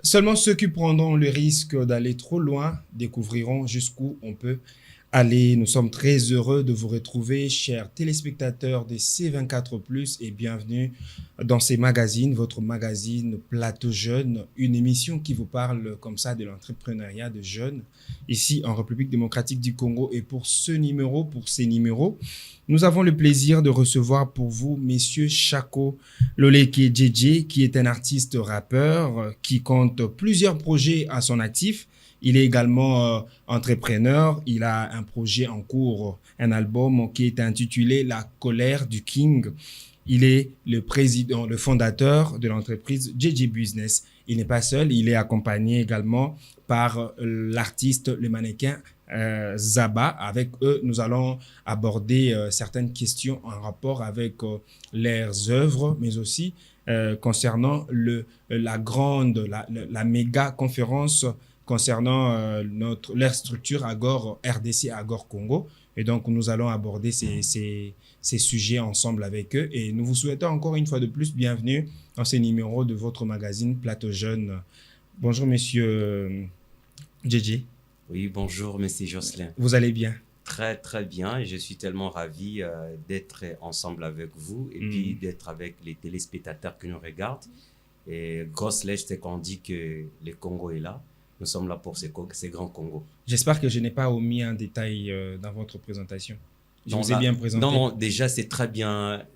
Seulement ceux qui prendront le risque d'aller trop loin découvriront jusqu'où on peut aller. Nous sommes très heureux de vous retrouver, chers téléspectateurs des C24+, et bienvenue dans ces magazines, votre magazine Plateau Jeune, une émission qui vous parle comme ça de l'entrepreneuriat de jeunes ici en République démocratique du Congo. Et pour ces numéros, nous avons le plaisir de recevoir pour vous Monsieur Chako Loleke Djedje, qui est un artiste rappeur qui compte plusieurs projets à son actif. Il est également entrepreneur. Il a un projet en cours, un album qui est intitulé La colère du King. Il est le président, le fondateur de l'entreprise Djedje Business. Il n'est pas seul, il est accompagné également par l'artiste, le mannequin Zaba. Avec eux, nous allons aborder certaines questions en rapport avec leurs œuvres, mais aussi concernant la méga conférence concernant leur structure Agor RDC, Agor Congo. Et donc, nous allons aborder ces sujets ensemble avec eux. Et nous vous souhaitons encore une fois de plus bienvenue dans ces numéros de votre magazine Plateau Jeune. Bonjour, monsieur Djedje. Oui, bonjour, monsieur Jocelyn. Vous allez bien? Très, très bien. Et je suis tellement ravi d'être ensemble avec vous et puis d'être avec les téléspectateurs qui nous regardent. Et grosse lèche, c'est qu'on dit que le Congo est là. Nous sommes là pour ces grands Congo. J'espère que je n'ai pas omis un détail dans votre présentation. Je vous ai bien présenté. Non, déjà, c'est très bien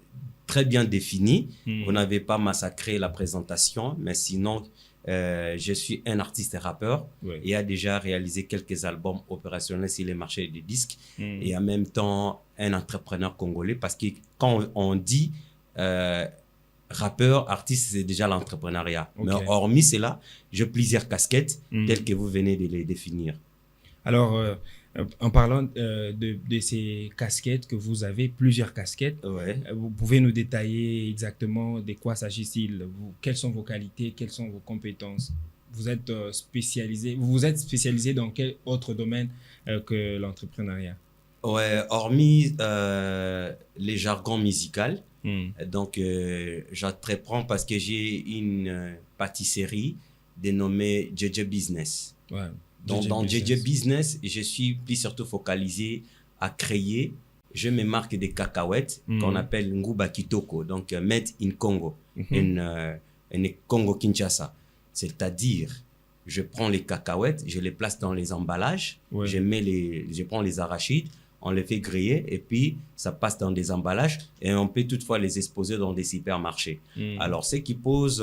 défini. Vous n'avez pas massacré la présentation, mais sinon, je suis un artiste et rappeur et a déjà réalisé quelques albums opérationnels sur les marchés des disques et en même temps un entrepreneur congolais, parce que quand on dit rappeur, artiste, c'est déjà l'entrepreneuriat. Mais hormis cela, j'ai plusieurs casquettes telles que vous venez de les définir. Alors, en parlant de ces casquettes que vous avez, plusieurs casquettes, vous pouvez nous détailler exactement de quoi s'agit-il? Quelles sont vos qualités? Quelles sont vos compétences? Vous êtes spécialisé dans quel autre domaine que l'entrepreneuriat? Hormis les jargons musicaux, donc j'entreprends parce que j'ai une pâtisserie dénommée Djedje Business. Donc dans Djedje Business, je suis plus surtout focalisé à créer, je me marque des cacahuètes qu'on appelle Nguba Kitoko, donc made in Congo, in Congo Kinshasa. C'est-à-dire, je prends les cacahuètes, je les place dans les emballages, je prends les arachides, on les fait griller et puis ça passe dans des emballages et on peut toutefois les exposer dans des supermarchés. Alors, ce qui pose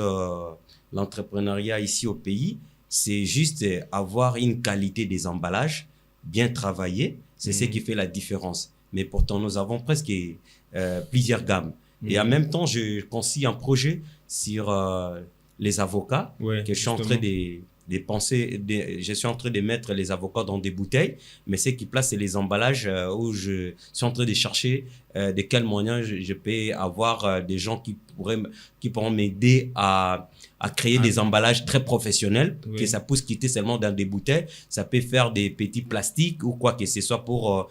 l'entrepreneuriat ici au pays, c'est juste avoir une qualité des emballages bien travaillée. C'est ce qui fait la différence. Mais pourtant, nous avons presque plusieurs gammes. Et en même temps, je conçois un projet sur les avocats que je suis en train je suis en train de mettre les avocats dans des bouteilles, mais ce qui place, c'est les emballages où je suis en train de chercher de quels moyens je peux avoir des gens qui pourront m'aider à créer des emballages très professionnels, que ça puisse quitter seulement dans des bouteilles. Ça peut faire des petits plastiques ou quoi que ce soit pour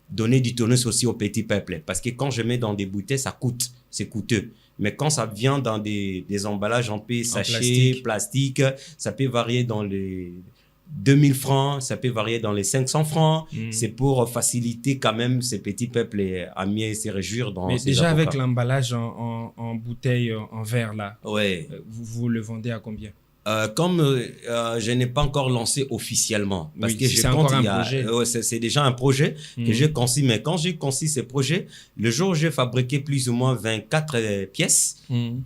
donner du tonus aussi au petit peuple. Parce que quand je mets dans des bouteilles, c'est coûteux. Mais quand ça vient dans des emballages en sachets, plastique, ça peut varier dans les 2000 francs, ça peut varier dans les 500 francs. C'est pour faciliter quand même ces petits peuples à mieux se réjouir dans ces déjà avocats. Avec l'emballage en bouteille, en verre là, vous le vendez à combien? Comme je n'ai pas encore lancé officiellement, parce que c'est encore un projet. C'est déjà un projet que j'ai conçu, mais quand j'ai conçu ce projet, le jour où j'ai fabriqué plus ou moins 24 pièces,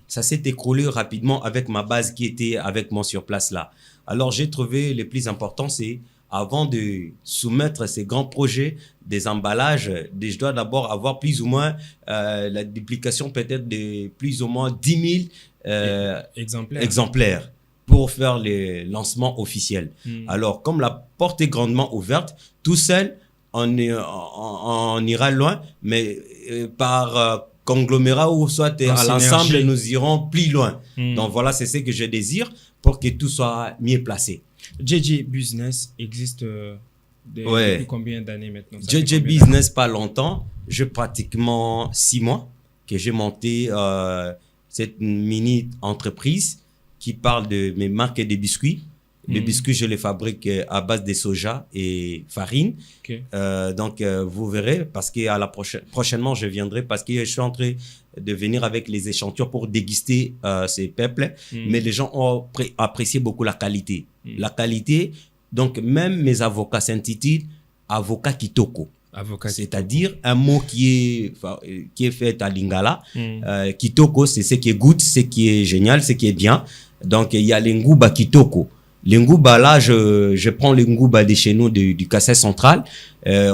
ça s'est écroulé rapidement avec ma base qui était avec moi sur place là. Alors j'ai trouvé le plus important, c'est avant de soumettre ces grands projets, des emballages, je dois d'abord avoir plus ou moins la duplication peut-être de plus ou moins 10 000 exemplaires pour faire les lancements officiels. Alors, comme la porte est grandement ouverte, tout seul, on ira loin, mais par conglomérat ou soit à l'ensemble, nous irons plus loin. Donc voilà, c'est ce que je désire pour que tout soit mieux placé. Djedje Business existe depuis combien d'années maintenant? Djedje Business, pas longtemps. J'ai pratiquement 6 mois que j'ai monté cette mini-entreprise qui parle de mes marques de biscuits. Les biscuits, je les fabrique à base de soja et farine. Okay. Donc, vous verrez, parce que prochainement, je viendrai, parce que je suis en train de venir avec les échantillons pour déguster ces peuples. Mais les gens ont apprécié beaucoup la qualité. La qualité, donc même mes avocats s'intitulent Avocat Kitoko. C'est-à-dire un mot qui est fait à Lingala. Kitoko, c'est ce qui est good, ce qui est génial, ce qui est bien. Donc, il y a l'Ngouba Kitoko. L'Ngouba, là, je prends l'Ngouba de chez nous, du Kassai central,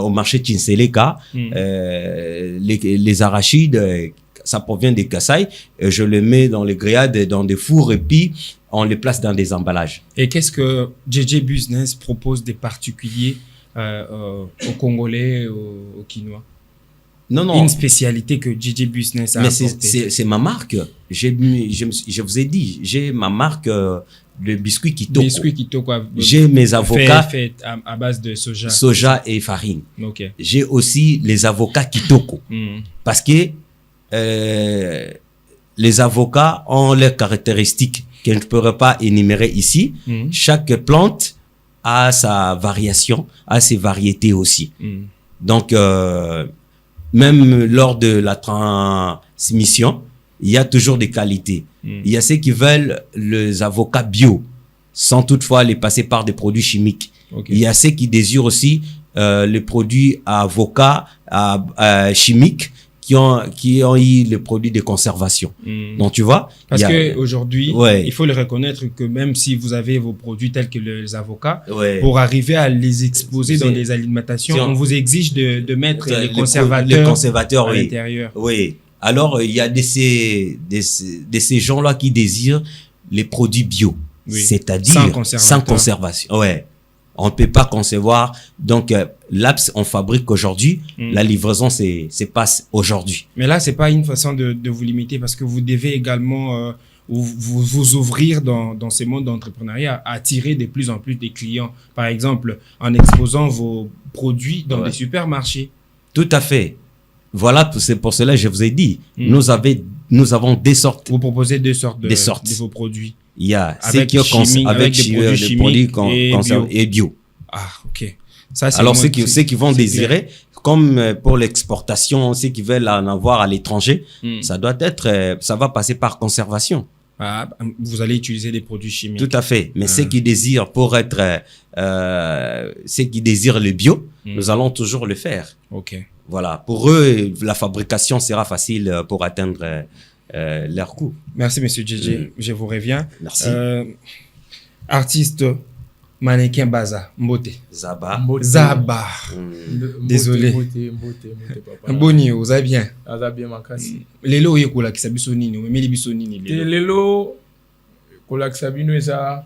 au marché Tinseleka. Les arachides, ça provient des Kassai. Je les mets dans les grillades, dans des fours, et puis on les place dans des emballages. Et qu'est-ce que JJ Business propose des particuliers aux Congolais, aux Quinois? Non. Une spécialité que JJ Business a apportée. C'est ma marque. Je vous ai dit, j'ai ma marque de biscuits Kitoko. Biscuits Kitoko. J'ai mes avocats fait à base de soja. Soja et farine. Okay. J'ai aussi les avocats Kitoko. Parce que les avocats ont leurs caractéristiques que je ne pourrais pas énumérer ici. Chaque plante a sa variation, a ses variétés aussi. Donc, même lors de la transmission, il y a toujours des qualités. Il y a ceux qui veulent les avocats bio, sans toutefois les passer par des produits chimiques. Okay. Il y a ceux qui désirent aussi les produits à avocats chimiques qui ont eu les produits de conservation. Donc, tu vois. Parce qu'aujourd'hui, il faut le reconnaître que même si vous avez vos produits tels que les avocats, pour arriver à les exposer dans les alimentations, on vous exige de mettre les conservateurs à l'intérieur. Oui. Alors, il y a de ces gens-là qui désirent les produits bio. C'est-à-dire sans conservation. Ouais. On ne peut pas concevoir. Donc, là, on fabrique aujourd'hui. La livraison, c'est passe aujourd'hui. Mais là, c'est pas une façon de vous limiter parce que vous devez également vous ouvrir dans ce monde d'entrepreneuriat, attirer de plus en plus des clients. Par exemple, en exposant vos produits dans des supermarchés. Tout à fait. Voilà, c'est pour cela que je vous ai dit. Nous avons des sortes. Vous proposez deux sortes de vos produits. Il y a ceux qui ont avec des produits et bio. Ah, ok. Ça, alors, ceux qui vont désirer, comme pour l'exportation, ceux qui veulent en avoir à l'étranger, ça va passer par conservation. Ah, vous allez utiliser des produits chimiques. Tout à fait. Mais ceux qui désirent ceux qui désirent le bio, nous allons toujours le faire. Ok. Voilà. Pour eux, la fabrication sera facile pour atteindre leur coût. Merci, monsieur JJ. Je vous reviens. Merci. Artiste, mannequin Baza, Mbote. Zaba. Désolé. Mbote, Boni, vous allez bien? Vous allez bien, makasi. Lelo yekola kisabiso nini? Mais libiso nini lelo? Lelo kola kisabino eza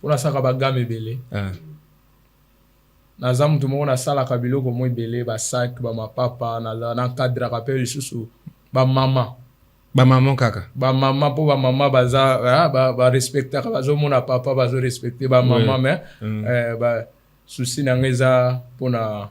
pona saka bagame belé. Naza mutu moko nasalaka biloko mo ebele basak bamapapa nankadraka mpe lisusu bamama kaka bamama mpo bamama baza barespectaka bazomona papa bazorespecte bamama me susi nango eza mpona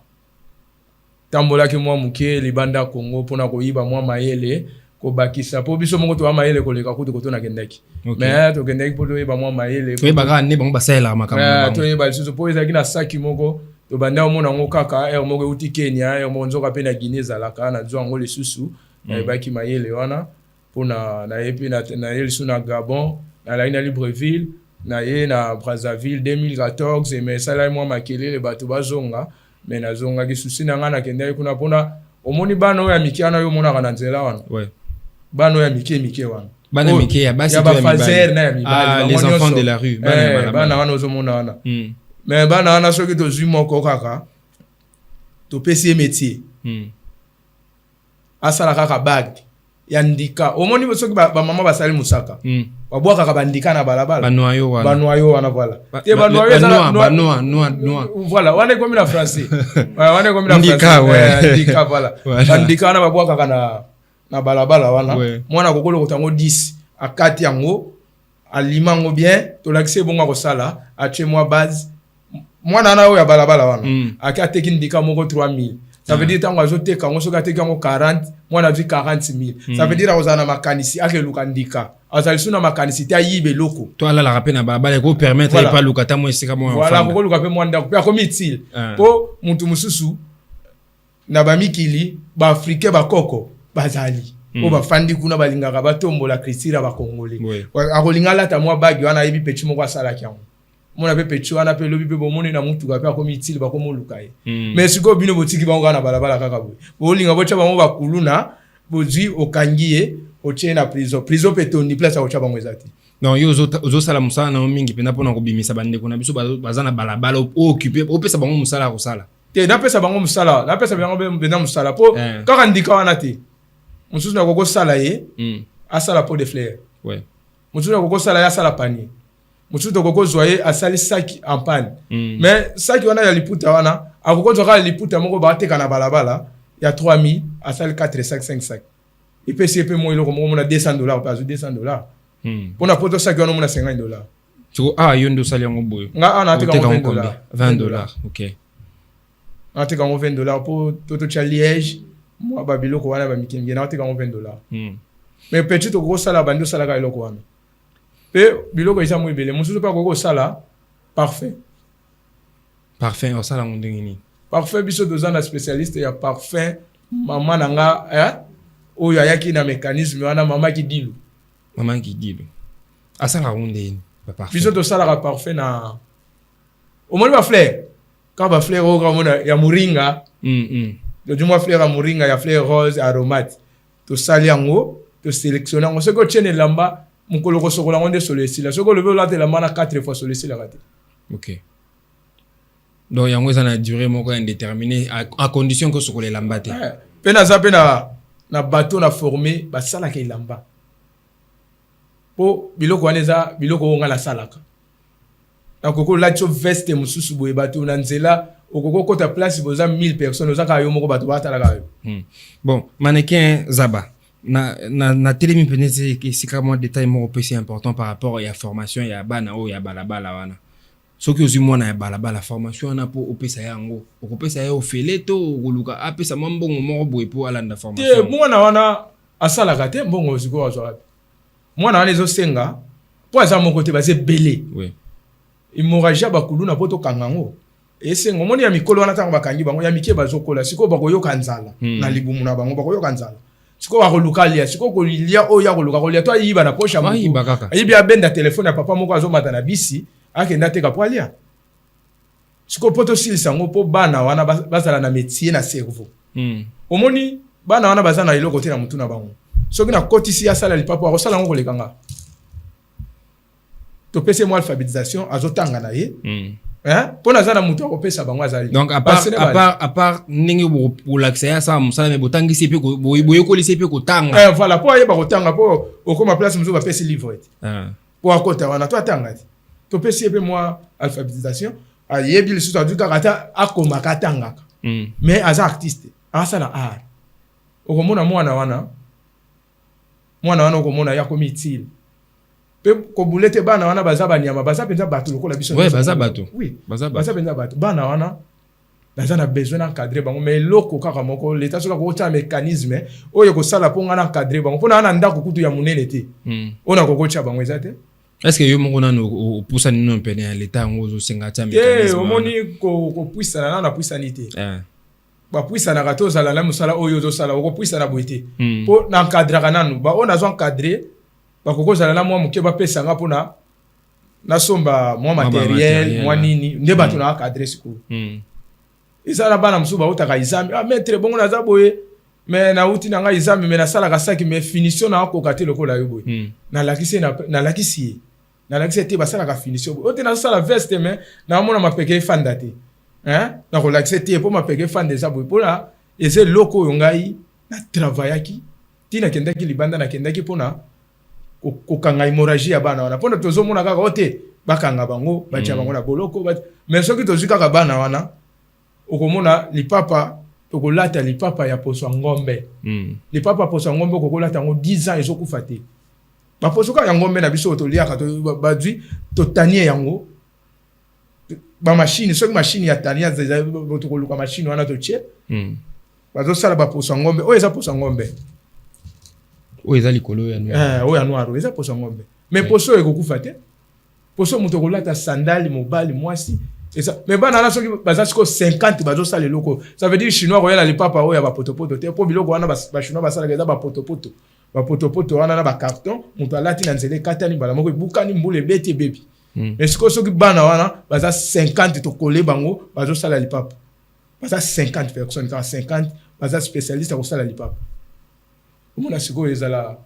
tambolaki mwa moke libanda Congo mpona koyiba mwa mayele kobakisa mpo biso moko toya mayele koleka kutu koto nakendaki me tokendaki mpo toyeba mwa mayele toyebaka nde bango basalelaka makambo toyeba lisusu mpo ezalaki na saki moko tobanda omona yango kaka ere moko euti Kenya ere moko nzoka mpe na Guinée ezalaka nazwa yango lisusu nayebaki mayele wana mpona naye mpe naye lisusu na Gabon nalaki na Libreville naye na Brazzaville 2014 me esalaki mwa makelele bato bazonga me nazongaki susi na ngai nakendaki kuna mpona omoni bana oyo ya mike wana oyo omonaka na nzela wana bana oyo ya mike wana bana mike ya basi ya bafazer na ya mibali les enfants de la rue bana wana ozomona wana mais bana wana soki tozwi moko kaka topesi ye métier asala kaka bague ya ndika omoni soki bamama basali musaka babwakaka bandika na balabala banoyo wana voilà te banoyo ezala voilà wana ekomi na français wana ekomi na français ndika voilà bandika wana babwakaka na balabala wana mwana kokolo kotango 10 akati yango alima ngo bien tolakise bonga kosala atie mwa base mwana na oyo ya balabala wana akateki ndika moko 3000 ça veut dire tango azoteka ngo soki ateki yango 40 mwana vi 40000 ça veut dire ozana makanisi akeluka ndika azali suna makanisité ayibe loko to ala la rapena balabala ko permettre voilà. Pas lukata mo esika mo voilà ko luka pe mo ndako pe akomi utile po muntu mususu na bamikili ba africain ba koko bazali o ba fandi kuna balingaka batombola Christira ba Congolais akolinga lata mwa bagi wana yebi pechi moko asala kyango mona pe pechi wana pe lobi pe bomoni na mutu ka pe akomi utile ba komo lukaye mais siko bino botiki bango na balabala kaka boye bolinga bocha bango ba kuluna bozwi okangiye otie na prison petoni place a ocha bango ezati non yo zo sala musala na mingi pena pona ko bimisa bande kuna biso bazana balabala occuper opesa bango musala ko sala te na pesa bango musala na pesa bango bena musala po kaka ndika wana te mususu na koko sala ye asala pot de fleurs ouais mususu na koko sala ya sala panier mususu to koko zoyer asali sac en panne mais sac wana ya liputa wana akoko zoka liputa moko ba teka na balabala ya 3000 asali 4 sac 5 sac il peut se payer moi il a $200 pas $200 pour na poto sac on a $50 tu yondo sali yango boyo nga na teka $20 OK na teka $20 pour toto cha Liège moi babilo ko wana ba mikenge na teka $20 mais petit to gros sala bando sala ka iloko wana pe biloko isa mo ibele mususu pa ko sala parfait au sala ngondengini parfait biso dozana spécialiste ya parfait maman nanga oyo ayaki na mécanisme wana mama ki dilu asanga ngondeni parfait biso to sala parfait na omoni ba fleur ka ba fleur o ka mona ya muringa du moins fleur ya muringa ya fleur rose aromate to sali yango to sélectionner yango soko tiene lamba mukolo ko sokola ngonde solesila soko lebe la te lamba na 4 fois solesila kati OK donc yango ça na durée moko indéterminée à condition que sokola lamba te pe na za pe na bateau na formé basala ke lamba po biloko waneza biloko nga la salaka na koko lacho veste mususu boye bateau na nzela okoko kota place boza 1000 personnes ozaka yo moko bateau batalaka yo bon mannequin Zaba na telemi penese ke sikamo détail moko pesi important par rapport à la formation ya bana o ya balabala wana soki ozwi mwana ya balabala formation wana po opesa yango okopesa ya ofele to okoluka apesa mbongo moko boye po alanda formation te mwana wana asalaka te mbongo oziko wazwa mwana wana ezosenga po aza moko te baze belé hémorragie bakuluna po tokanga ngo esengo moni ya mikolo wana tango bakangi bango ya mike bazokola siko bakoyoka nzala na libumu na bango bakoyoka nzala siko bakoluka lia siko kolia oyo ya koluka kolia to ayiba na poche ya moko ayibi abenda telefone ya papa moko azomata na bisi akenda teka po alia siko poto silisa ngo po bana wana bazala na métier na cerveau omoni bana wana bazana iloko te na mutu na bango soki na kotisi ya sala lipapo akosala ngo kolekanga to pese mo alphabétisation azotanga na ye pour na zana mutu akopesa bango azali donc à part ningi pour l'accès ça musala me botangi sepe boye ko lisepe ko tanga voilà pour ayeba ko tanga po okoma place muzo ba pese livre pour akota wana to atanga to pese pe mo alphabétisation ayebi le suta duka kata akoma katanga mais aza artiste asala art okomona mwana wana okomona ya komi utile pe ko bulete bana wana baza banyama baza penza bato lokola biso baza bato oui baza penza bato bana wana baza na besoin d'encadrer bango mais loko kaka moko l'état soka ko tia mécanisme oyo ko sala po ngana encadrer bango pona na ndako kutu ya munene te ona ko tia bango ezate est-ce que yo moko na no poussa ni no pene ya l'état ngozo senga tia mécanisme omoni ko puisa na puisa ni te ba puisa na kato zala na musala oyo zo sala ko puisa na boité po na encadrer kananu ba ona zo encadrer bakoko zala na mwa muke bapesa nga pona na somba mwa matériel mwa nini nde bato na encadrer siko isala bana musuba utaka izami maître bongo na za boye mais na uti na nga izami mais na sala ka saki mais finition na ko kate lokola yo boye na lakisi te basala ka finition ote na sala veste mais na mona mapeke fanda te na ko lakisi te po mapeke fanda za boye pona eze loko yo ngai na travaillaki tina kendaki libanda na kendaki pona kokanga hémorragie ya bana wana pona tozomona kaka ote bakanga bango batia bango na boloko mais soki tozwi kaka bana wana okomona lipapa tokolata lipapa ya poso ngombe lipapa poso ngombe kokolata ngo 10 ans ezokufa te baposo ka ya ngombe na biso toliaka to badwi to tanie yango ba machine soki machine ya tania tokoluka machine wana to tie bazosala baposo ngombe oyo eza poso ngombe Oh, ils ont les colos, ils ont noir. Ils ont poso ngombe. Mais poso est beaucoup faté. Poso mutokola ta sandali mobali mwasi. Et ça, mais bah nana soki bazasiko 50 bazo sala loko. Ça veut dire chinois royal ali papa oya ba potopoto te po biloko wana ba chinois basala keza ba potopoto. Ba potopoto wana na ba carton, muto alati na nzele katani bala moko bukani mbule beti baby. Mais soki bana wana baza 50 to coller bango bazo sala li papa. Baza 50 personnes, 50 baza spécialiste ko sala li papa. Omona siko ezala.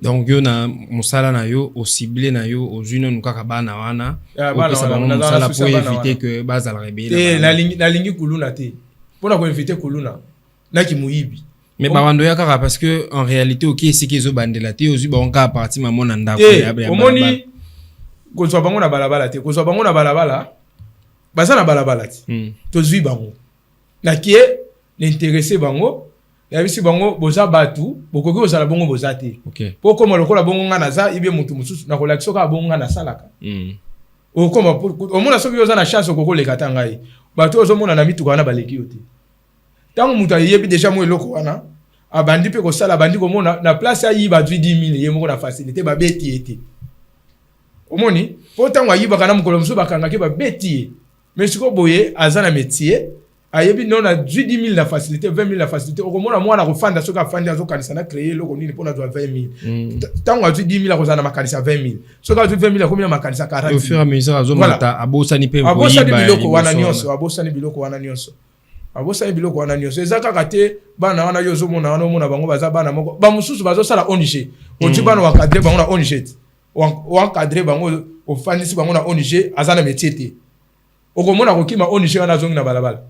Donc yo na musala na yo au ciblé na yo au junior nukaka bana wana au ça va musala pour éviter que baza la rebelle na lingi kuluna te pona ko éviter kuluna na ki muibi mais ba wando ya kaka parce que en réalité OK c'est qu'ils ont bandela te ozu ba onka parti maman na ndako ya omoni ko so bango na balabala te ko so bango na balabala baza na balabala te to zui bango na ki l'intéressé bango ya bisi bango boza batu bokoki ozala bongo boza te OK po koma lokola bongo nga na za ibe mutu mususu na kolakisa ka bongo nga na salaka o koma omona soki oza na chance okoko lekata ngai bato ozomona na mituka wana baleki yo te tango mutu ayebi déjà mo eloko wana abandi pe ko sala bandi ko mona na place ayi ba 10,000 ye moko na facilité ba beti ete omoni po tango ayiba kana mukolo musu bakanga ke ba beti mais siko boye azana métier ayebi non na 10,000 la facilité 20,000 la facilité okomona mwana kofanda soka fandi azokanisa na créer loko nini pona doit 20,000 tango azu 10,000 akozana makanisa 20,000 soka azu 20,000 akomina makanisa 40,000 au fur et à mesure azomata abosani pe abosani biloko wana nyonso abosani biloko wana nyonso abosani biloko wana nyonso ezaka kate bana wana yozo mona wana mona bango baza bana moko ba mususu bazo sala ONG oti bana wa cadre bango na ONG wa cadre bango ofandisi bango na ONG azana métier te okomona kokima ONG wana zongi na balabala.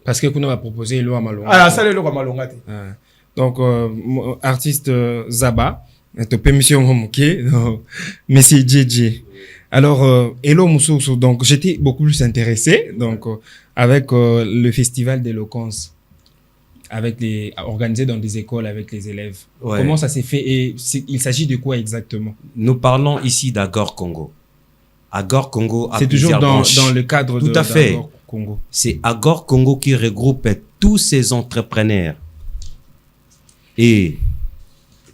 Parce que kuna va proposer lo amalonga. Ah ça le lo amalonga te. Donc artiste Zaba, to permission homoké, Monsieur JJ. Alors hello Moussou, donc j'étais beaucoup plus intéressé donc avec le festival d'éloquence avec les organisé dans des écoles avec les élèves. Ouais. Comment ça s'est fait et il s'agit de quoi exactement? Nous parlons ici d'Agor Congo. Agor Congo a c'est toujours dans le cadre tout de à fait. Congo. C'est Agor Congo qui regroupe tous ces entrepreneurs. Et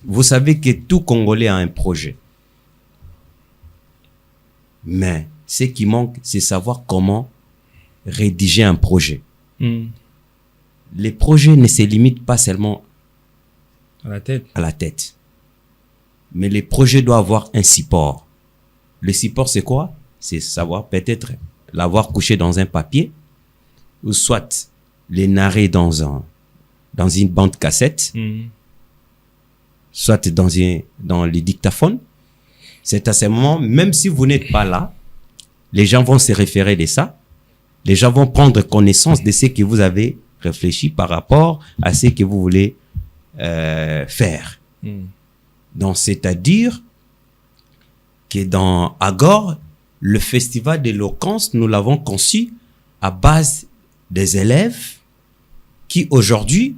vous savez que tout Congolais a un projet. Mais ce qui manque, c'est savoir comment rédiger un projet. Les projets ne se limitent pas seulement à la tête. Mais les projets doivent avoir un support. Le support, c'est quoi? C'est savoir peut-être l'avoir couché dans un papier, ou soit les narrer dans une bande cassette, soit dans les dictaphones. C'est à ce moment, même si vous n'êtes pas là, les gens vont se référer de ça. Les gens vont prendre connaissance de ce que vous avez réfléchi par rapport à ce que vous voulez faire. Donc, c'est-à-dire que dans Agor, le festival d'éloquence, nous l'avons conçu à base des élèves qui aujourd'hui,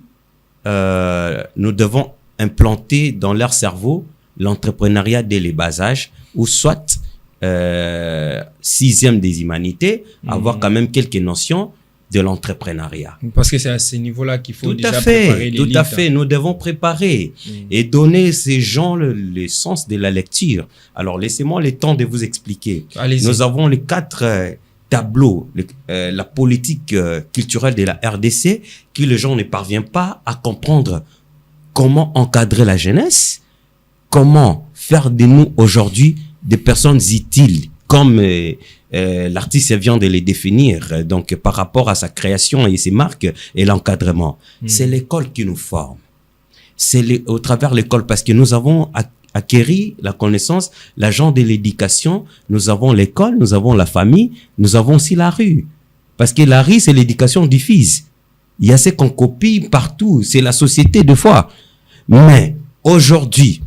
nous devons implanter dans leur cerveau l'entrepreneuriat dès les bas âges, ou soit 6e des humanités, avoir quand même quelques notions de l'entrepreneuriat. Parce que c'est à ce niveau-là qu'il faut déjà préparer l'élite. Tout à fait, nous devons préparer et donner ces gens le sens de la lecture. Alors, laissez-moi le temps de vous expliquer. Nous avons les 4 tableaux, la politique culturelle de la RDC, que les gens ne parviennent pas à comprendre comment encadrer la jeunesse, comment faire de nous aujourd'hui des personnes utiles, comme l'artiste vient de les définir, donc par rapport à sa création et ses marques et l'encadrement. C'est l'école qui nous forme. C'est au travers de l'école, parce que nous avons acquéri la connaissance, l'agent de l'éducation, nous avons l'école, nous avons la famille, nous avons aussi la rue. Parce que la rue, c'est l'éducation diffuse. Il y a ce qu'on copie partout, c'est la société de foi. Mais aujourd'hui,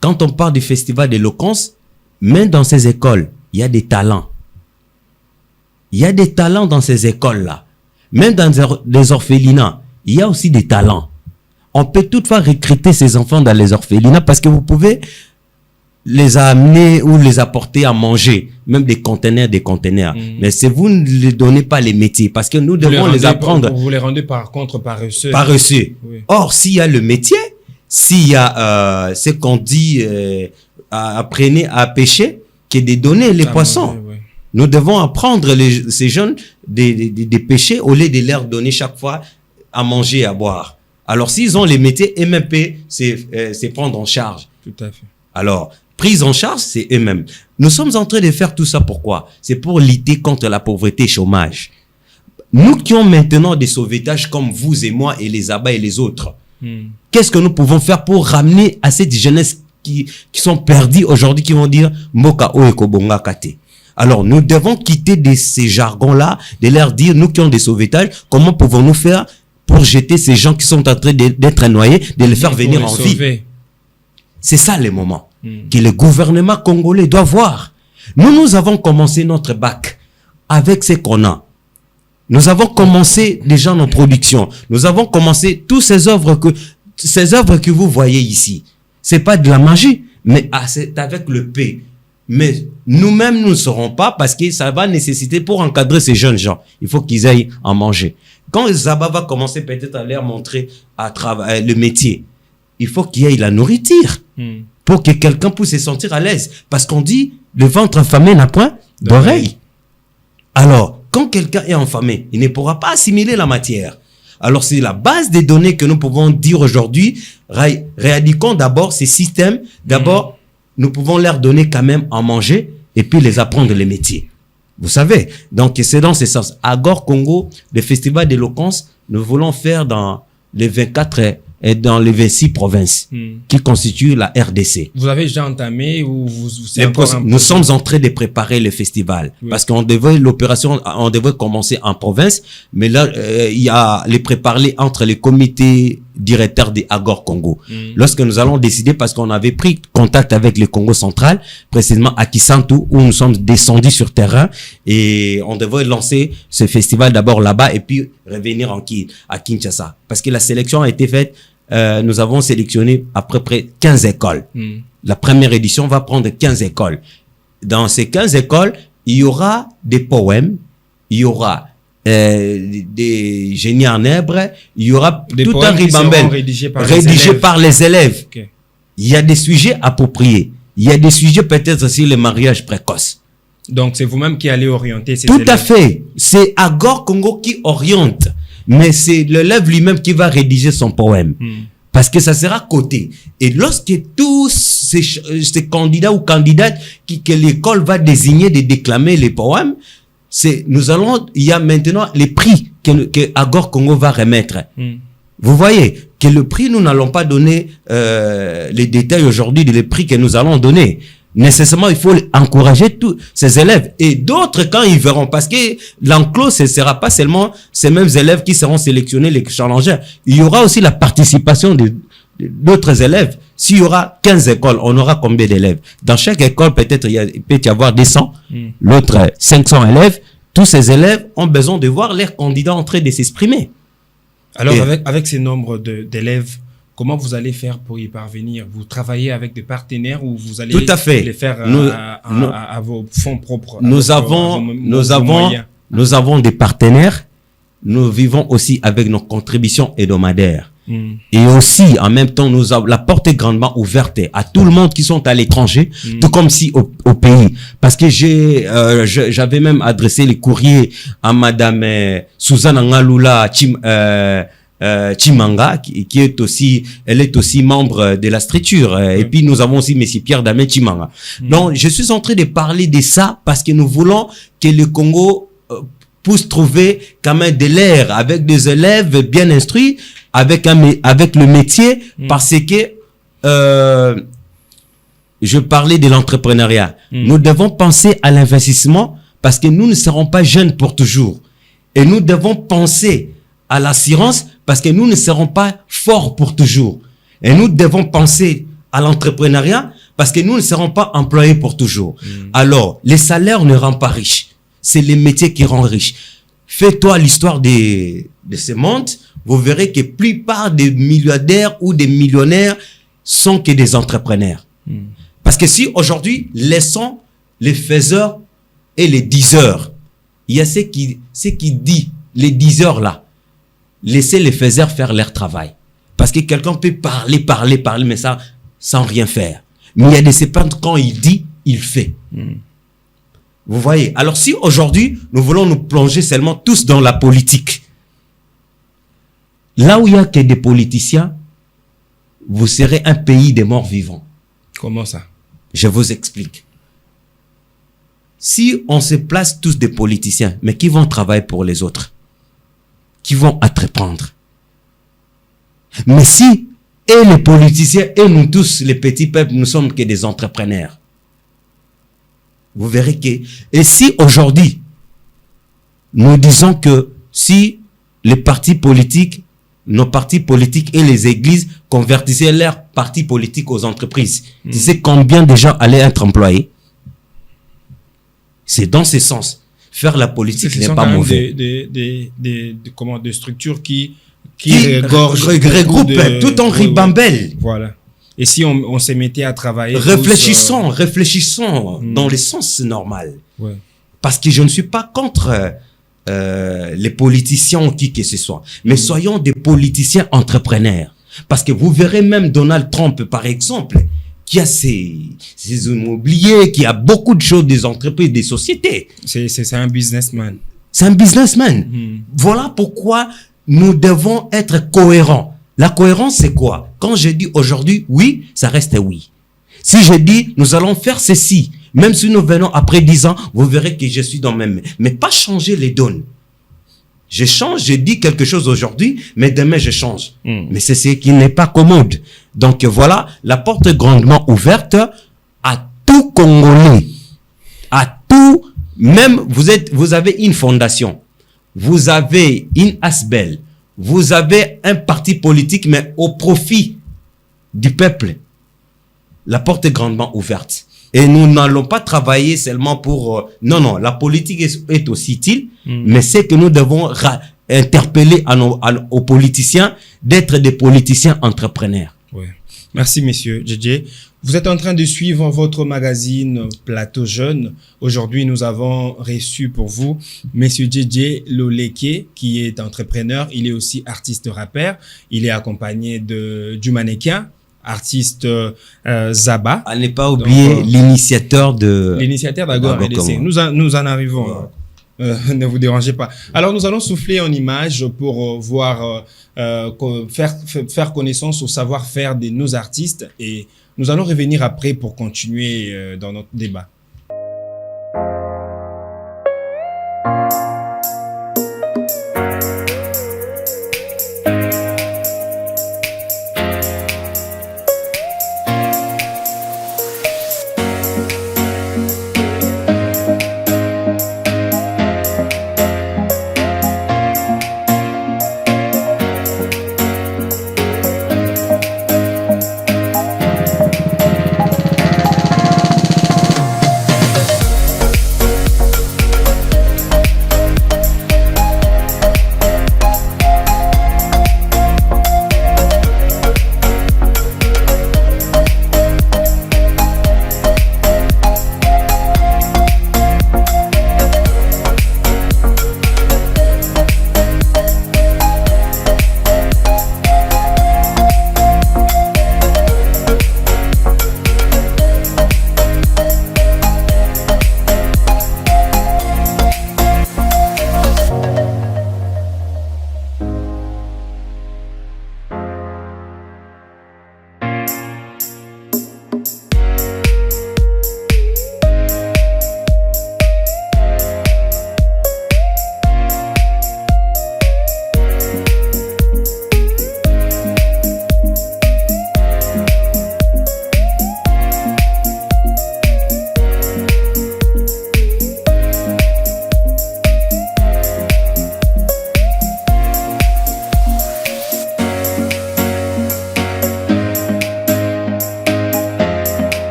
quand on parle du festival d'éloquence, même dans ces écoles, il y a des talents. Il y a des talents dans ces écoles-là. Même dans les orphelinats, il y a aussi des talents. On peut toutefois recruter ces enfants dans les orphelinats parce que vous pouvez les amener ou les apporter à manger, même des conteneurs. Mais si vous ne les donnez pas les métiers, parce que nous devons les apprendre. Vous les rendez par contre paresseux. Paresseux. Oui. Or, s'il y a le métier, s'il y a ce qu'on dit, apprenez à pêcher, que de donner les poissons. Ouais. Nous devons apprendre ces jeunes des pêcher au lieu de leur donner chaque fois à manger et à boire. Alors, s'ils ont les métiers, MMP, c'est prendre en charge. Tout à fait. Alors, prise en charge, c'est eux-mêmes. Nous sommes en train de faire tout ça pourquoi? C'est pour lutter contre la pauvreté et le chômage. Nous qui avons maintenant des sauvetages comme vous et moi et les abats et les autres, qu'est-ce que nous pouvons faire pour ramener à cette jeunesse qui sont perdus aujourd'hui, qui vont dire Mboka Oeko Bonga Kate. Alors, nous devons quitter ces jargons-là, de leur dire, nous qui avons des sauvetages, comment pouvons-nous faire pour jeter ces gens qui sont en train d'être noyés, de les faire venir en vie. C'est ça le moment que le gouvernement congolais doit voir. Nous avons commencé notre bac avec ce qu'on a. Nous avons commencé déjà nos productions. Nous avons commencé toutes ces œuvres que vous voyez ici. C'est pas de la magie, mais c'est avec le P. Mais nous-mêmes, nous ne saurons pas parce que ça va nécessiter pour encadrer ces jeunes gens. Il faut qu'ils aillent en manger. Quand Zaba va commencer peut-être à leur montrer à travailler le métier, il faut qu'il y ait la nourriture pour que quelqu'un puisse se sentir à l'aise. Parce qu'on dit, le ventre affamé n'a point d'oreille. Alors, quand quelqu'un est affamé, il ne pourra pas assimiler la matière. Alors, c'est la base des données que nous pouvons dire aujourd'hui. Réadiquons d'abord ces systèmes. D'abord, nous pouvons leur donner quand même à manger et puis les apprendre les métiers. Vous savez, donc c'est dans ce sens. À Agor Congo, le festival d'éloquence, nous voulons faire dans les 24 et dans les 26 provinces qui constituent la RDC. Vous avez déjà entamé ou nous sommes en train de préparer le festival parce qu'on devait on devait commencer en province, mais là il y a les préparés entre les comités directeurs des Agor Congo. Lorsque nous allons décider, parce qu'on avait pris contact avec le Congo central, précisément à Kisantu, où nous sommes descendus sur terrain et on devait lancer ce festival d'abord là-bas et puis revenir à Kinshasa. Parce que la sélection a été faite, nous avons sélectionné à peu près 15 écoles. La première édition va prendre 15 écoles. Dans ces 15 écoles, il y aura des poèmes, il y aura des génies en Hébreu, il y aura des tout un ribambelle rédigé par les élèves. Okay. Il y a des sujets appropriés. Il y a des sujets peut-être aussi le mariage précoce. Donc c'est vous-même qui allez orienter ces élèves. Tout à fait. C'est Agor Congo qui oriente, mais c'est l'élève lui-même qui va rédiger son poème. Parce que ça sera coté. Et lorsque tous ces candidats ou candidates que l'école va désigner de déclamer les poèmes, il y a maintenant les prix que Agor Congo va remettre. Vous voyez que le prix, nous n'allons pas donner les détails aujourd'hui des prix que nous allons donner. Nécessairement, il faut encourager tous ces élèves et d'autres quand ils verront, parce que l'enclos, ce sera pas seulement ces mêmes élèves qui seront sélectionnés, les challengers. Il y aura aussi la participation d'autres élèves. S'il y aura 15 écoles, on aura combien d'élèves? Dans chaque école, peut-être, il peut y avoir 200, l'autre 500 élèves. Tous ces élèves ont besoin de voir leurs candidats en train de s'exprimer. Alors, avec ces nombres d'élèves, comment vous allez faire pour y parvenir? Vous travaillez avec des partenaires ou vous allez Tout à fait. Les faire à vos fonds propres? Nous avons des partenaires. Nous vivons aussi avec nos contributions hebdomadaires. Et aussi, en même temps, la porte est grandement ouverte à tout le monde qui sont à l'étranger, tout comme si au pays. Parce que j'avais même adressé les courriers à madame Suzanne Ngalula Chimanga, elle est aussi membre de la structure. Et puis, nous avons aussi monsieur Pierre Damien Chimanga. Donc, je suis en train de parler de ça parce que nous voulons que le Congo puisse trouver quand même de l'air avec des élèves bien instruits, avec le métier, parce que je parlais de l'entrepreneuriat. Nous devons penser à l'investissement parce que nous ne serons pas jeunes pour toujours. Et nous devons penser à l'assurance parce que nous ne serons pas forts pour toujours. Et nous devons penser à l'entrepreneuriat parce que nous ne serons pas employés pour toujours. Alors, les salaires ne rendent pas riches. C'est les métiers qui rendent riches. Fais-toi l'histoire de ce monde, vous verrez que la plupart des milliardaires ou des millionnaires sont que des entrepreneurs. Parce que si aujourd'hui, laissons les faiseurs et les diseurs, il y a ce qui dit, les diseurs là, laissez les faiseurs faire leur travail. Parce que quelqu'un peut parler, mais ça, sans rien faire. Mais il y a des peintres, quand il dit, il fait. Vous voyez? Alors si aujourd'hui, nous voulons nous plonger seulement tous dans la politique, là où il n'y a que des politiciens, vous serez un pays des morts vivants. Comment ça? Je vous explique. Si on se place tous des politiciens, mais qui vont travailler pour les autres, qui vont entreprendre. Mais si, et les politiciens, et nous tous, les petits peuples, nous sommes que des entrepreneurs, vous verrez que, et si aujourd'hui, nous disons que si les partis politiques, nos partis politiques et les églises convertissaient leurs partis politiques aux entreprises, tu sais combien de gens allaient être employés? C'est dans ce sens. Faire la politique n'est pas mauvais. Des structures qui regroupent tout en ribambelle. Voilà. Et si on se mettait à travailler... Réfléchissons dans le sens normal. Ouais. Parce que je ne suis pas contre les politiciens ou qui que ce soit. Mais soyons des politiciens entrepreneurs. Parce que vous verrez même Donald Trump, par exemple, qui a ses immobiliers, qui a beaucoup de choses, des entreprises, des sociétés. C'est un businessman. C'est un businessman. Voilà pourquoi nous devons être cohérents. La cohérence, c'est quoi? Quand je dis aujourd'hui oui, ça reste oui. Si je dis nous allons faire ceci, même si nous venons après 10 ans, vous verrez que je suis dans le même. Mais pas changer les donnes. Je change, je dis quelque chose aujourd'hui, mais demain je change. Mais c'est ce qui n'est pas commode. Donc voilà, la porte est grandement ouverte à tout Congolais. À tout, même vous avez une fondation, vous avez une ASBEL, vous avez un parti politique, mais au profit du peuple. La porte est grandement ouverte. Et nous n'allons pas travailler seulement pour... non, la politique est aussi utile, mais c'est que nous devons interpeller aux politiciens d'être des politiciens entrepreneurs. Ouais. Merci, messieurs. JJ, vous êtes en train de suivre votre magazine Plateau Jeune. Aujourd'hui, nous avons reçu pour vous monsieur JJ Loleke, qui est entrepreneur. Il est aussi artiste rappeur. Il est accompagné du mannequin, artiste Zaba. À ne pas oublier l'initiateur d'Agor LDC. Nous en arrivons. Ouais. Ne vous dérangez pas. Alors, nous allons souffler en images pour voir, faire connaissance au savoir-faire de nos artistes, et nous allons revenir après pour continuer dans notre débat.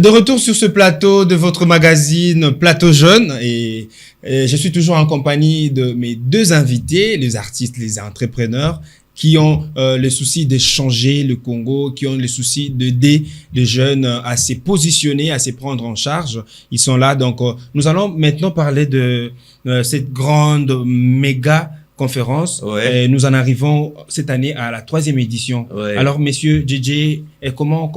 De retour sur ce plateau de votre magazine Plateau Jeune et je suis toujours en compagnie de mes deux invités, les artistes, les entrepreneurs qui ont le souci de changer le Congo, qui ont le souci d'aider les jeunes à se positionner, à se prendre en charge. Ils sont là. Donc, nous allons maintenant parler de cette grande méga conférence. Ouais. Et nous en arrivons cette année à la 3e édition. Ouais. Alors, messieurs, JJ, et comment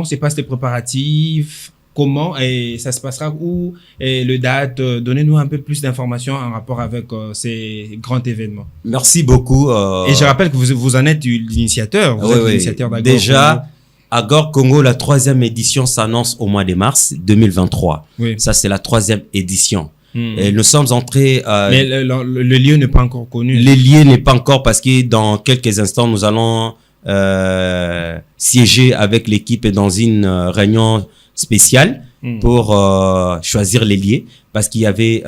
se passent les préparatifs? Comment et ça se passera où et le date? Donnez-nous un peu plus d'informations en rapport avec ces grands événements. Merci beaucoup. Et je rappelle que vous en êtes l'initiateur. Vous êtes l'initiateur d'Agor Déjà, Agor Congo, la 3e édition s'annonce au mois de mars 2023. Oui. Ça, c'est la 3e édition. Et nous sommes entrés... Mais le lieu n'est pas encore connu. Le lieu n'est pas encore parce que dans quelques instants, nous allons siéger avec l'équipe dans une réunion spéciale pour choisir les lieux. Parce qu'il y avait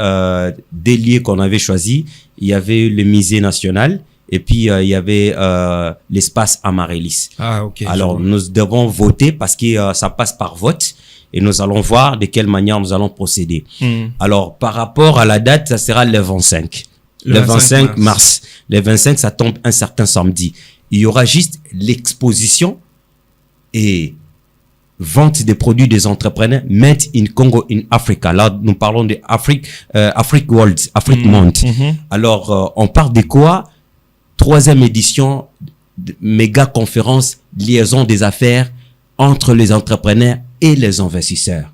des lieux qu'on avait choisis. Il y avait le musée national et puis il y avait l'espace Amaryllis. Ah, ok. Alors, nous devons voter parce que ça passe par vote. Et nous allons voir de quelle manière nous allons procéder. Alors, par rapport à la date, ça sera le 25. Le 25 mars. Le 25, ça tombe un certain samedi. Il y aura juste l'exposition et vente des produits des entrepreneurs Made in Congo in Africa. Là, nous parlons de Afrique World, Afrique Month. Alors, on parle de quoi? 3e édition, méga conférence, liaison des affaires entre les entrepreneurs et les investisseurs.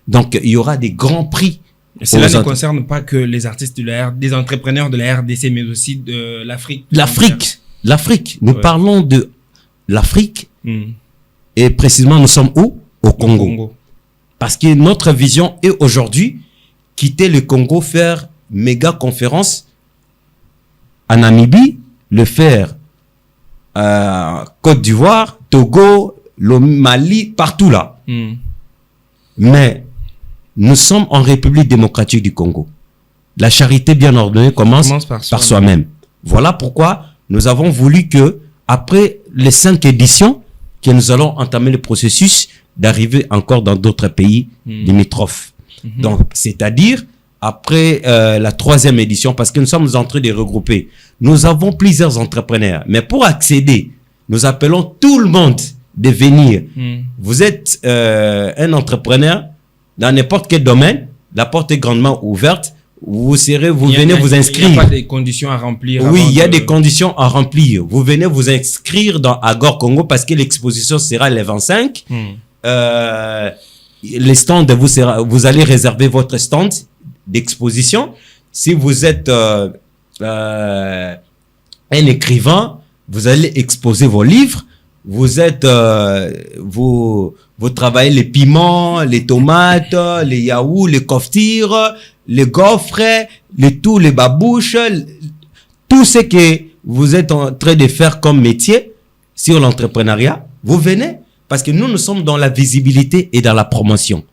Donc, il y aura des grands prix. Cela ne concerne pas que les artistes des entrepreneurs de la RDC, mais aussi de l'Afrique. L'Afrique. Nous parlons de l'Afrique. Et précisément, nous sommes où? Au Congo. Parce que notre vision est aujourd'hui quitter le Congo, faire méga conférence en Namibie, le faire Côte d'Ivoire, Togo, le Mali, partout là. Mais nous sommes en République démocratique du Congo. La charité bien ordonnée commence par soi-même. Voilà pourquoi nous avons voulu que, après les 5 éditions, que nous allons entamer le processus d'arriver encore dans d'autres pays limitrophes. Donc, c'est-à-dire, après la 3e édition, parce que nous sommes en train de regrouper, nous avons plusieurs entrepreneurs. Mais pour accéder, nous appelons tout le monde de venir. Vous êtes un entrepreneur dans n'importe quel domaine, la porte est grandement ouverte. Vous venez vous inscrire. Il n'y a pas des conditions à remplir. Oui, il y a des conditions à remplir. Vous venez vous inscrire dans Agor Congo parce que l'exposition sera le 25. Les stands, vous allez réserver votre stand d'exposition. Si vous êtes un écrivain, vous allez exposer vos livres. Vous êtes, vous travaillez les piments, les tomates, les yaourts, les coftires, les gaufres, les babouches, tout ce que vous êtes en train de faire comme métier sur l'entrepreneuriat, vous venez parce que nous sommes dans la visibilité et dans la promotion.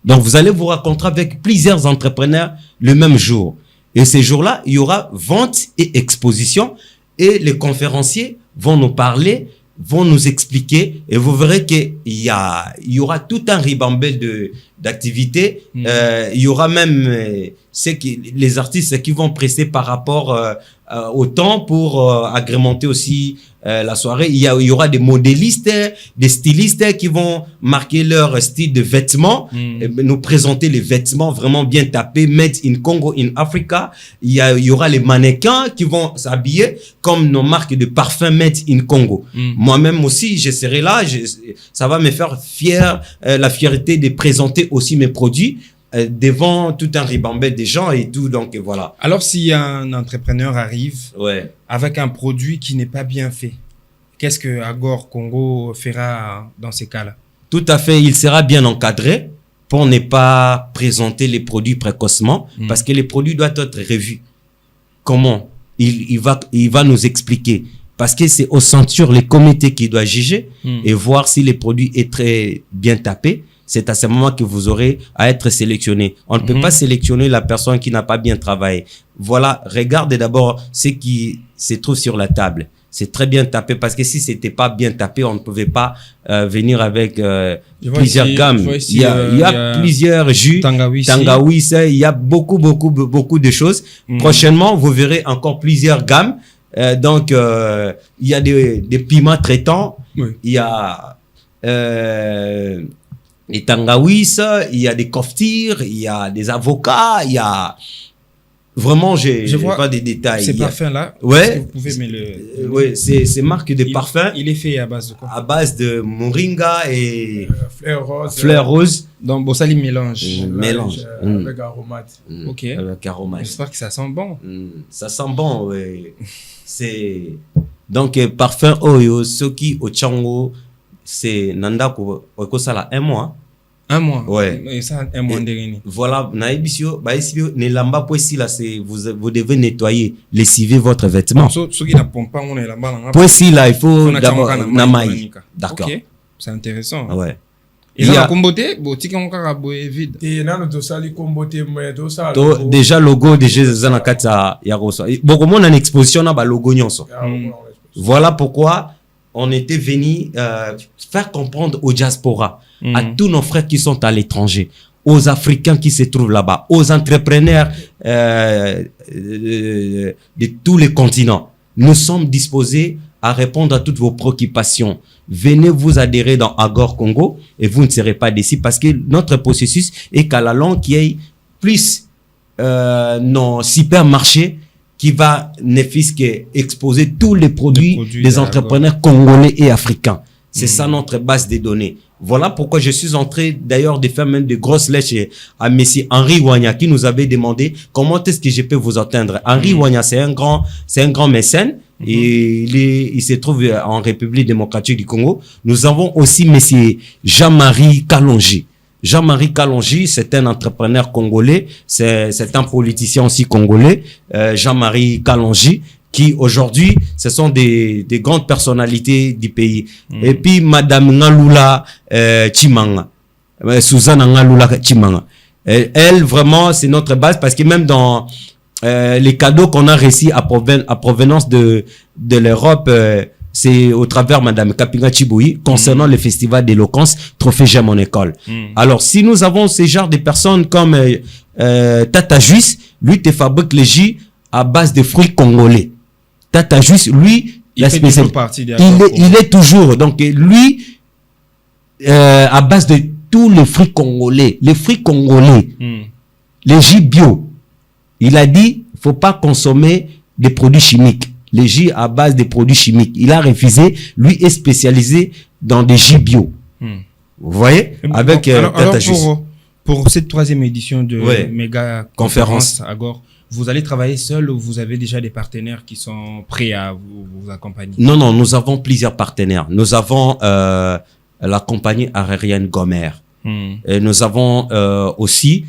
Donc, vous allez vous rencontrer avec plusieurs entrepreneurs le même jour. Et ces jours-là, il y aura vente et exposition et les conférenciers vont nous parler, vont nous expliquer et vous verrez qu'il y aura tout un ribambelle d'activités. Il y aura même les artistes qui vont prester par rapport au temps pour agrémenter aussi la soirée. Il y aura des modélistes, des stylistes qui vont marquer leur style de vêtements, et nous présenter les vêtements vraiment bien tapés, Made in Congo in Africa. Il y aura les mannequins qui vont s'habiller comme nos marques de parfums Made in Congo. Moi-même aussi, je serai là. Ça va me faire fier, la fierté de présenter aussi mes produits devant tout un ribambelle des gens et tout, donc voilà. Alors, si un entrepreneur arrive avec un produit qui n'est pas bien fait, qu'est-ce que Agor Congo fera dans ces cas-là? Tout à fait, il sera bien encadré pour ne pas présenter les produits précocement, parce que les produits doivent être revus. Comment? Il va nous expliquer. Parce que c'est aux ceintures, les comités qui doivent juger et voir si les produits est très bien tapé. C'est à ce moment que vous aurez à être sélectionné. On ne peut pas sélectionner la personne qui n'a pas bien travaillé. Voilà, regardez d'abord ce qui se trouve sur la table. c'est très bien tapé parce que si c'était pas bien tapé, on ne pouvait pas venir avec plusieurs gammes. Il y a plusieurs jus, Tangawizi, il y a beaucoup de choses. Prochainement, vous verrez encore plusieurs gammes. Donc, il y a des piments traitants, il y a des Tangawizi, il y a des koftirs, il y a des avocats, il y a... Vraiment, je vois pas des détails. Ces parfums-là, ouais, vous pouvez me le... Ouais, c'est marque de parfum. Il est fait à base de quoi? À base de moringa et fleur rose. Donc, bon, ça, il mélange. Mélange. Avec aromate. Ok. Avec aromate. J'espère que ça sent bon. Ça sent bon, ouais. C'est... Donc, parfum Oyo, Soki, Ochango, c'est Nandako, Okosala, 1 mois. 1 mois. Ouais. Et ça, 1 mois de voilà, naibisio, ne lamba poesi là, c'est vous devez nettoyer, lessiver votre vêtement. Ceux qui ne pompent pas, on est là-bas. Poesi là, il faut d'abord namaï. D'accord. Ok, c'est intéressant. Ouais. Et là, la comboté, boutique on a vide. Et là, nous sali comboté, mais tout ça. Déjà logo déjà zanakata yaroso. Beaucoup monde en exposition na ba logo nyonso. Voilà pourquoi on était venu faire comprendre aux diaspora, à tous nos frères qui sont à l'étranger, aux Africains qui se trouvent là-bas, aux entrepreneurs de tous les continents. Nous sommes disposés à répondre à toutes vos préoccupations. Venez vous adhérer dans Agor Congo et vous ne serez pas déçus parce que notre processus est qu'à la longue, qu'il y ait plus nos supermarchés qui va ne fût-ce qu'exposer tous les produits des entrepreneurs congolais et africains. C'est ça notre base de données. Voilà pourquoi je suis en train d'ailleurs de faire même de grosses lettres à Monsieur Henri Wanya qui nous avait demandé comment est-ce que je peux vous atteindre. Henri Wanya, c'est un grand mécène et il se trouve en République démocratique du Congo. Nous avons aussi Monsieur Jean-Marie Kalonji. Jean-Marie Kalonji, c'est un entrepreneur congolais, c'est un politicien aussi congolais, Jean-Marie Kalonji, qui aujourd'hui, ce sont des grandes personnalités du pays. Et puis, Madame Ngalula Chimanga, Suzanne Ngalula Chimanga. Elle, vraiment, c'est notre base parce que même dans les cadeaux qu'on a reçus à provenance de l'Europe, c'est au travers Madame Kapinga Chiboui concernant le festival d'éloquence Trophée J'aime mon école. Alors, si nous avons ce genre de personnes comme Tata Juice, lui te fabrique les jus à base de fruits congolais. Tata Juice, lui, il est toujours, donc lui, à base de tous les fruits congolais, les jus bio. Il a dit, faut pas consommer des produits chimiques. Les jus à base de produits chimiques. Il a refusé. Lui est spécialisé dans des jus bio. Vous voyez? Avec alors pour cette 3e édition de méga conférence Agor, vous allez travailler seul ou vous avez déjà des partenaires qui sont prêts à vous accompagner? Non, nous avons plusieurs partenaires. Nous avons la compagnie aérienne Gomer. Et nous avons aussi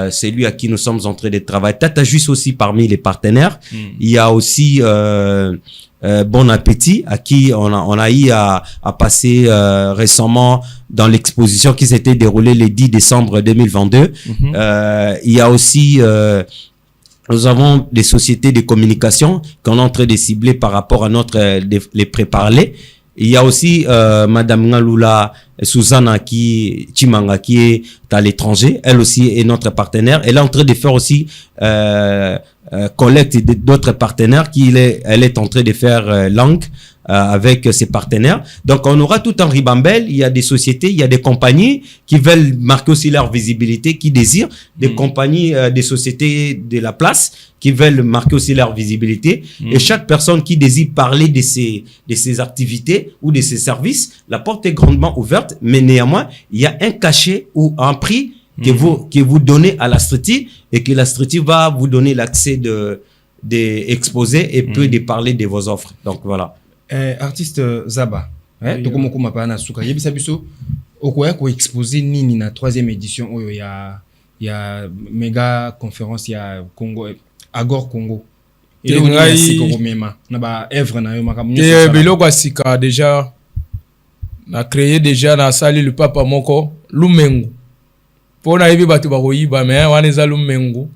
c'est lui à qui nous sommes en train de travailler. Tata Juice aussi parmi les partenaires. Il y a aussi Bon Appétit à qui on a eu à passer récemment dans l'exposition qui s'était déroulée le 10 décembre 2022. Il y a aussi nous avons des sociétés de communication qu'on est en train de cibler par rapport à notre les préparler. Il y a aussi Madame Ngalula Suzanne Chimanga qui est à l'étranger. Elle aussi est notre partenaire. Elle est en train de faire aussi collecte d'autres partenaires elle est en train de faire langue avec ses partenaires. Donc on aura tout un ribambelle. Il y a des sociétés, il y a des compagnies qui veulent marquer aussi leur visibilité, qui désirent des compagnies, des sociétés de la place qui veulent marquer aussi leur visibilité. Et chaque personne qui désire parler de ses activités ou de ses services, la porte est grandement ouverte, mais néanmoins, il y a un cachet ou un prix que vous donnez à la structure et que la structure va vous donner l'accès d'exposer et puis de parler de vos offres. Donc voilà. Artiste Zaba, tokomoko mapana suka yebisa biso okoya ko exposer nini na 3e édition oyo ya méga conférence ya Congo Agor Congo. Et ngai siko mema na ba œuvre na yo makamu. Et biloko asika déjà na créé déjà na sali le papa moko Lumengu. Pona yebi batu ba koyiba mais wana eza Lumengu.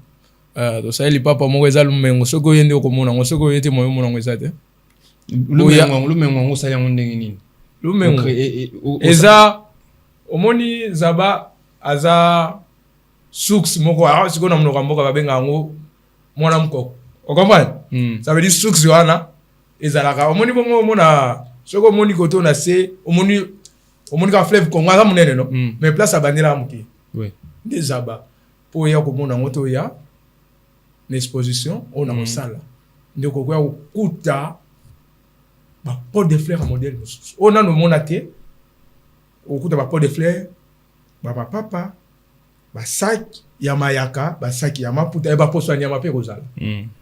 To sali le papa moko eza Lumengu soko yende okomona soko yete moyo mona ngweza te. Lumengo sali yango ndenge nini? Lumengo eza omoni zaba aza souks moko siko na mnoka mboka babenga ngo mwana mkoko. Okomba? Ça veut dire souks wana ezalaka omoni bongo omona soko omoni koto na se omoni ka fleuve Congo za munene no mais place abanela muki. Oui. Des zaba po ya komona ngoto ya l'exposition on a mosala. Ndeko kwa kuta ba pot de fleurs à modèle mosusu. On a no mona te okuta ba pot de fleurs ba papa ba sac ya mayaka ba sac ya maputa e ba poso ya mape kozala.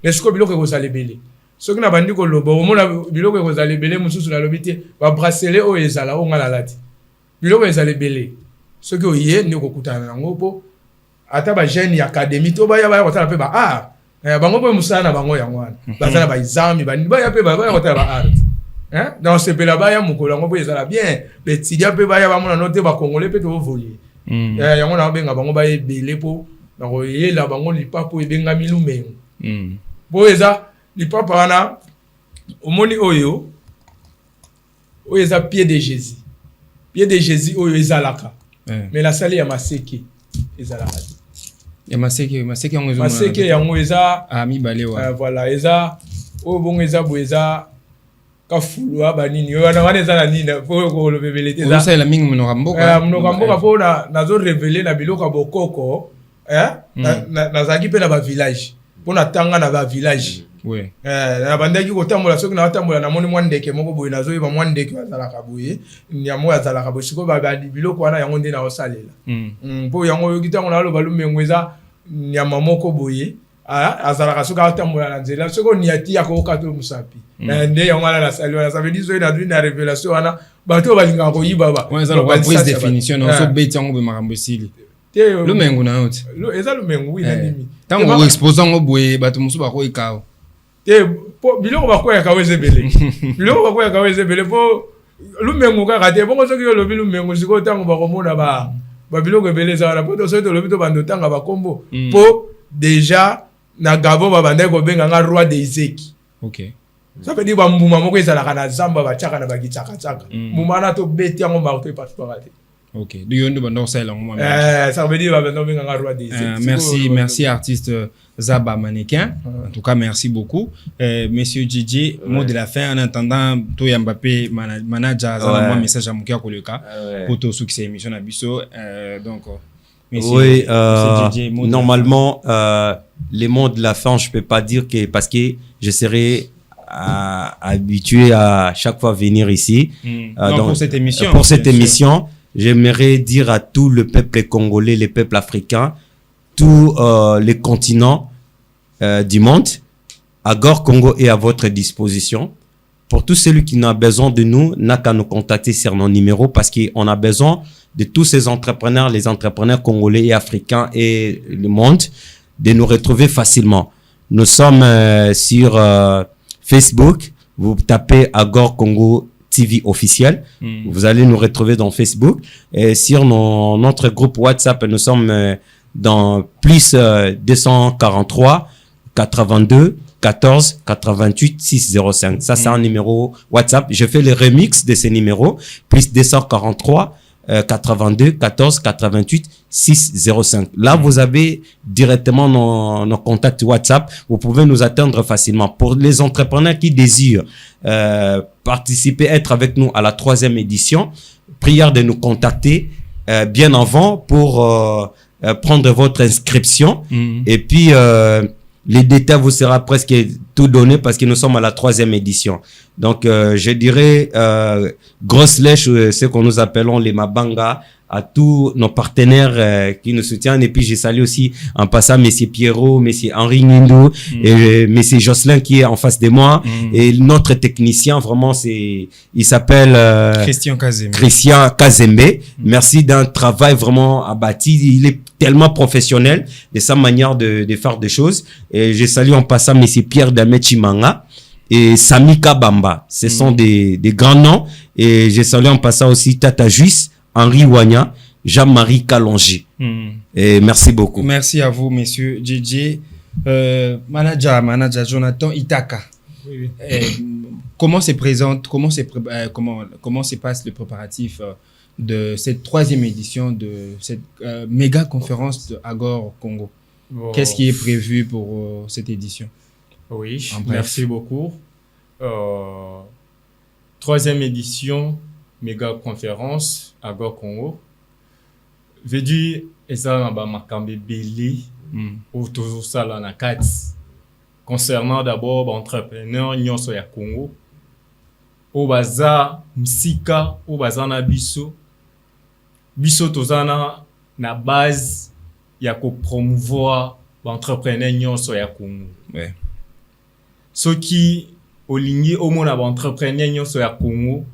Esiko biloko kozala ebele. Soki na bandi ko lobo omona biloko kozala ebele mosusu na lobité ba bracelet o ezala o ngala lati. Biloko ezala ebele. Soki oye ndeko kutana nango po ata ba jeune ya académie to ba ya kotala pe ba bango po musana bango yango wana. Bazala ba examen ba ya pe ba kotala ba art. Dans ce pays là-bas, il y a beaucoup de bien. Les étudiants peuvent y avoir mon noté, congolais peut voler. Il y a un ben bango ba belé po, donc il là bango li pas pour benga milume. Bo eza li papa na omoni oyo eza pied de Jésus. Pied de Jésus oyo ezalaka. Mais la salle ya maseke ezalaka. Ya maseke yango ezalaka. Maseke yango eza mi balewa. Voilà, eza o bongo eza bo eza kafulwa banini wana wana na nini ko lo bebelete za ça la mingi mnoka mboka po na zo révéler na biloko bokoko na zaki pe na ba village po na tanga na ba village na bandaki ko tambola soki na tambola na moni mwandeke moko boye nazo yeba mwandeke azala kabuye nyamo azala kabuye siko ba biloko wana yango nde na osalela po yango yokitango na lo balumengo eza nyama moko boye azala kasoka atambola na nzela soko niati ya ko kato musapi nde yango ala na sali wana ça veut dire so ina na révélation wana bato balinga ko yiba ba eza la prise définition on so beti yango be makambo sili le mengu na yote eza le mengu ina ndimi tango exposant ngo boye bato musu ba ko ikao po biloko ba ko ya kaweze bele biloko ba ko ya kaweze bele po le mengu ka kate bongo soki yo lobi le mengu siko tango ba komona ba biloko bele za na po to so to lobi to bando tanga ba kombo po déjà na Gabo babanda ko benga nga roi des Ezeki. OK. Ça veut dire ba mbuma moko ezalaka na zamba ba chaka na ba gitsaka chaka. Mbuma na to beti yango marto e pastorate. OK. Du yondo banda ça la ngoma. Ça veut dire babanda benga nga roi des Ezeki. Merci artiste Zaba Mannequin. En tout cas merci beaucoup. Monsieur Djidji, mot de la fin en attendant to ya Mbappé manager za moi message à Mukia Koleka pour to succès émission na biso donc oui, normalement, les mots de la fin, je peux pas dire que parce que je serai habitué à chaque fois venir ici. Donc, pour cette émission. Pour cette émission, j'aimerais dire à tout le peuple congolais, les peuples africains, tous les continents du monde, Agor Congo est à votre disposition. Pour tous celui qui n'a besoin de nous, n'a qu'à nous contacter sur nos numéros parce qu'on a besoin de tous ces entrepreneurs, les entrepreneurs congolais et africains et le monde, de nous retrouver facilement. Nous sommes sur Facebook. Vous tapez Agor Congo TV officiel. Vous allez nous retrouver dans Facebook. Et sur notre groupe WhatsApp, nous sommes dans plus 243 82 14 88 605. Ça, c'est un numéro WhatsApp. Je fais le remix de ces numéros. Plus 243 82 14 88 605. Là, vous avez directement nos contacts WhatsApp. Vous pouvez nous atteindre facilement. Pour les entrepreneurs qui désirent participer, être avec nous à la 3e édition, prière de nous contacter bien avant pour prendre votre inscription. Et puis, les détails vous sera presque tout donné parce que nous sommes à la 3e édition. Donc, je dirais grosse lèche, ce que nous appelons les Mabanga, à tous nos partenaires qui nous soutiennent. Et puis, je salue aussi en passant Monsieur Pierrot, Monsieur Henri Nindo et Monsieur Jocelyn qui est en face de moi. Et notre technicien, vraiment, il s'appelle Christian Kazembe. Merci d'un travail vraiment abattu. Il est tellement professionnel de sa manière de faire des choses. Et je salue en passant Monsieur Pierre Damechimanga et Sami Kabamba. Ce sont des grands noms. Et je salue en passant aussi Tata Juice, Henri Wanya, Jean-Marie Kalonji. Et merci beaucoup. Merci à vous, monsieur Djidji. Manager Jonathan Itaka. comment se présente, comment se passe le préparatif de cette 3e édition de cette méga conférence de Agor Congo? Bon. Qu'est-ce qui est prévu pour cette édition? Oui, merci beaucoup. 3e édition méga conférence Agor Congo. Veut dire eza na ba makambe belé ou toujours ça là na kati. Concernant d'abord entrepreneurs nyonso ya Congo. O baza msika o baza na biso tozana na base ya ko promouvoir entrepreneurs nyonso ya Congo. Ouais. Soki olingi omona ba entrepreneurs nyonso ya Congo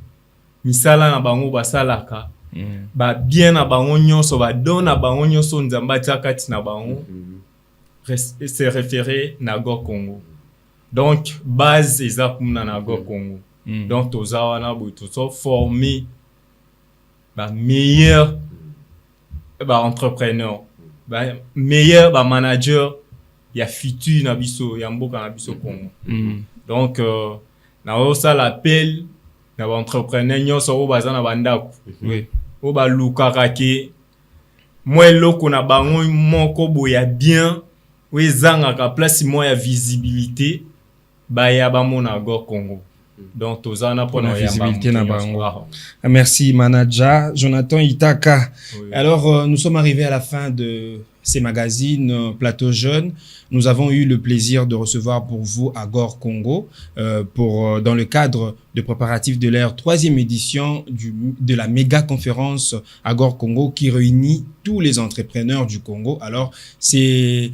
misala na bango basalaka ba bien na bango nyonso ba dona bango nyonso nzamba atakati na bango se référer na Agor Congo. Donc base eza kumna na Agor Congo. Donc toza wana bo tozo former ba meilleur ba entrepreneur ba meilleur ba manager ya futur na biso ya mboka na biso Congo. Donc na osa l'appel na ba entrepreneur nyonso o baza na bandako. O ba lukaka ke moi eloko na bango moko boya bien o ezangaka place mo ya visibilité ba ya ba mona Agor Congo. Donc tozana pour la visibilité na bango. Merci manager Jonathan Itaka. Oui. Alors nous sommes arrivés à la fin de ces magazines Plateau Jeune. Nous avons eu le plaisir de recevoir pour vous Agor Congo dans le cadre de préparatifs de leur 3e édition de la méga conférence Agor Congo qui réunit tous les entrepreneurs du Congo. Alors c'est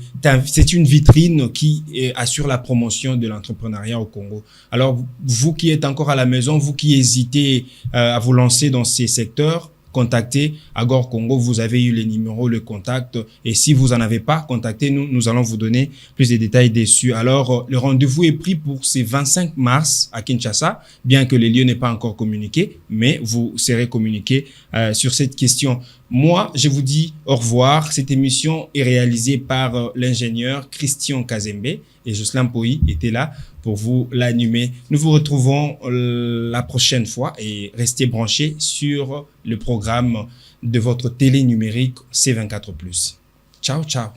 une vitrine qui assure la promotion de l'entrepreneuriat au Congo. Alors vous qui êtes encore à la maison, vous qui hésitez à vous lancer dans ces secteurs, contactez Agor Congo, vous avez eu les numéros, le contact, et si vous en avez pas, contactez-nous, nous allons vous donner plus de détails dessus. Alors, le rendez-vous est pris pour ce 25 mars à Kinshasa, bien que les lieux n'aient pas encore communiqué, mais vous serez communiqué sur cette question. Moi, je vous dis au revoir. Cette émission est réalisée par l'ingénieur Christian Kazembe et Jocelyn Poi était là pour vous l'animer. Nous vous retrouvons la prochaine fois et restez branchés sur le programme de votre télé numérique C24+. Ciao, ciao.